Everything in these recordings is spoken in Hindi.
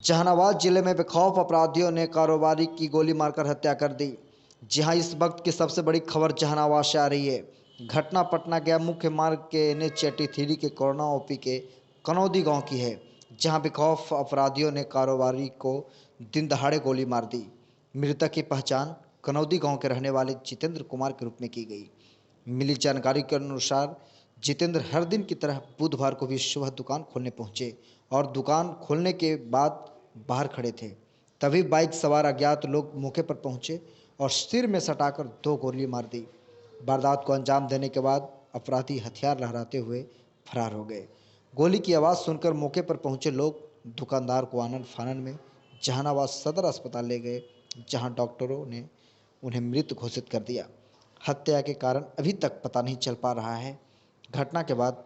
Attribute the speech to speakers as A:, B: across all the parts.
A: जहानाबाद जिले में बेखौफ अपराधियों ने कारोबारी की गोली मारकर हत्या कर दी। जहां इस वक्त की सबसे बड़ी खबर जहानाबाद से आ रही है। घटना पटना गया मुख्य मार्ग के NH 83 के कोरोना OP के कनौदी गांव की है, जहां बेखौफ अपराधियों ने कारोबारी को दिन दहाड़े गोली मार दी। मृतक की पहचान कनौदी गांव के रहने वाले जितेंद्र कुमार के रूप में की गई। मिली जानकारी के अनुसार जितेंद्र हर दिन की तरह बुधवार को भी सुबह दुकान खोलने पहुंचे और दुकान खोलने के बाद बाहर खड़े थे। तभी बाइक सवार अज्ञात लोग मौके पर पहुंचे और सिर में सटाकर 2 गोली मार दी। वारदात को अंजाम देने के बाद अपराधी हथियार लहराते हुए फरार हो गए। गोली की आवाज़ सुनकर मौके पर पहुंचे लोग दुकानदार को आनन फानन में जहानाबाद सदर अस्पताल ले गए, जहां डॉक्टरों ने उन्हें मृत घोषित कर दिया। हत्या के कारण अभी तक पता नहीं चल पा रहा है। घटना के बाद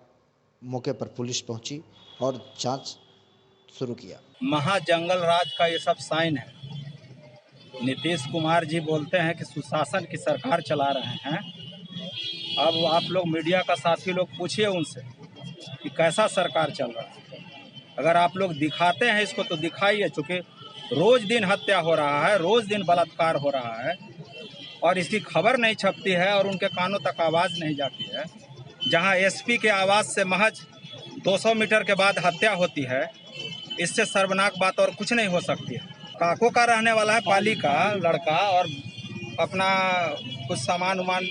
A: मौके पर पुलिस पहुंची और जांच शुरू किया।
B: महाजंगल राज का ये सब साइन है। नीतीश कुमार जी बोलते हैं कि सुशासन की सरकार चला रहे हैं। अब आप लोग मीडिया का साथी लोग पूछिए उनसे कि कैसा सरकार चल रहा है। अगर आप लोग दिखाते हैं इसको तो दिखाइए, चूँकि रोज दिन हत्या हो रहा है, रोज दिन बलात्कार हो रहा है और इसकी खबर नहीं छपती है और उनके कानों तक आवाज़ नहीं जाती है। जहां SP के आवाज़ से महज 200 मीटर के बाद हत्या होती है, इससे शर्मनाक बात और कुछ नहीं हो सकती है। काको का रहने वाला है, पाली का लड़का, और अपना कुछ सामान उमान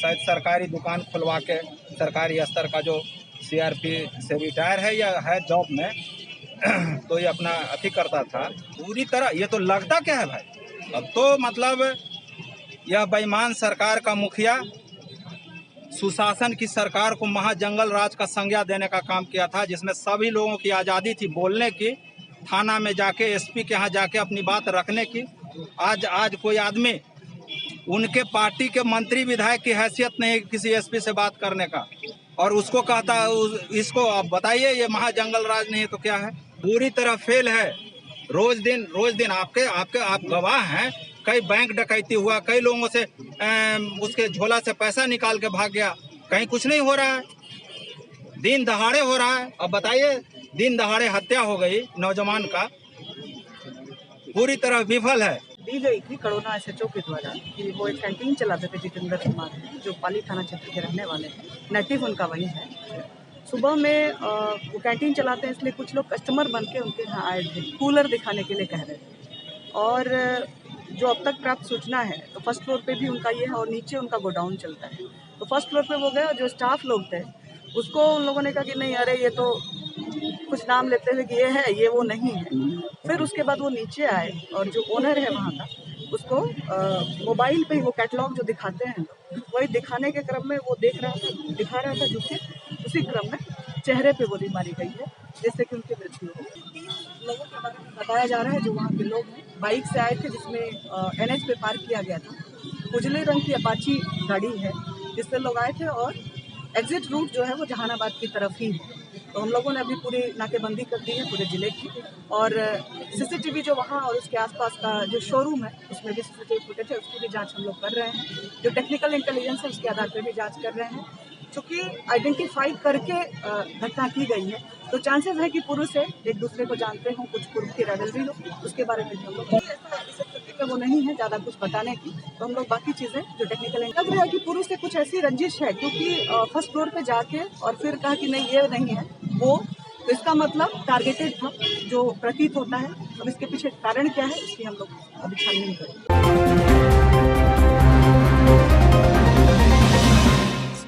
B: शायद सरकारी दुकान खुलवा के सरकारी स्तर का जो CRP से रिटायर है या है जॉब में तो ये अपना अथी करता था। पूरी तरह ये तो लगता क्या है भाई, अब तो मतलब यह बेईमान सरकार का मुखिया सुशासन की सरकार को महाजंगल राज का संज्ञा देने का काम किया था, जिसमें सभी लोगों की आज़ादी थी बोलने की, थाना में जाके SP के यहाँ जाके अपनी बात रखने की। आज कोई आदमी उनके पार्टी के मंत्री विधायक की हैसियत नहीं किसी SP से बात करने का, और उसको कहता इसको आप बताइए ये महाजंगल राज नहीं है तो क्या है। पूरी तरह फेल है। रोज दिन आप गवाह हैं। कई बैंक डकैती हुआ, कई लोगों से उसके झोला से पैसा निकाल के भाग गया, कहीं कुछ नहीं हो रहा है। दिन दहाड़े हो रहा है। अब बताइए, दिन दहाड़े हत्या हो गई नौजवान का, पूरी तरह विफल है।
C: दी गई थी कोरोना SHO के द्वारा कि वो एक कैंटीन चलाते थे जितेंद्र कुमार, जो पाली थाना क्षेत्र के रहने वाले हैं, नेटिव उनका वही है। सुबह में वो कैंटीन चलाते हैं, इसलिए कुछ लोग कस्टमर बन के उनके यहाँ आए थे, कूलर दिखाने के लिए कह रहे थे। और जो अब तक प्राप्त सूचना है तो फर्स्ट फ्लोर पे भी उनका ये है और नीचे उनका गोडाउन चलता है। तो फर्स्ट फ्लोर पे वो गए और जो स्टाफ लोग थे उसको उन लोगों ने कहा कि नहीं, अरे ये तो कुछ नाम लेते हुए कि ये है, ये वो नहीं है। फिर उसके बाद वो नीचे आए और जो ओनर है वहाँ का उसको मोबाइल पे ही वो कैटलॉग जो दिखाते हैं वही दिखाने के क्रम में वो दिखा रहा था, जिससे उसी क्रम में चेहरे पे गोली मारी गई है, जिससे कि उनकी मृत्यु हो गई। 3 लोगों के बारे में बताया जा रहा है जो वहाँ के लोग हैं, बाइक से आए थे, जिसमें NH पे पार्क किया गया था। उजले रंग की अपाची गाड़ी है जिससे लोग आए थे और एग्जिट रूट जो है वो जहानाबाद की तरफ ही है। तो हम लोगों ने अभी पूरी नाकेबंदी कर दी है पूरे ज़िले की, और CCTV जो वहाँ और उसके आसपास का जो शोरूम है उसमें भी CCTV फुटेज है, उसकी भी जांच हम लोग कर रहे हैं। जो टेक्निकल इंटेलिजेंस है उसके आधार पर भी जांच कर रहे हैं। चूँकि आइडेंटिफाई करके घटना की गई है तो चांसेस है कि पुरुष है, एक दूसरे को जानते हों, कुछ पूर्व की रैवलरी हो, उसके बारे में हम लोग ऐसा वो नहीं है ज़्यादा कुछ बताने की। तो हम लोग बाकी चीज़ें जो टेक्निकल लग रहा है कि पुरुष से कुछ ऐसी रंजिश है, क्योंकि फर्स्ट फ्लोर पे जाके और फिर कहा कि नहीं ये नहीं है वो, तो इसका मतलब टारगेटेड था जो प्रतीत होता है। अब इसके पीछे कारण क्या है इसकी हम लोग अभी छानबीन करेंगे।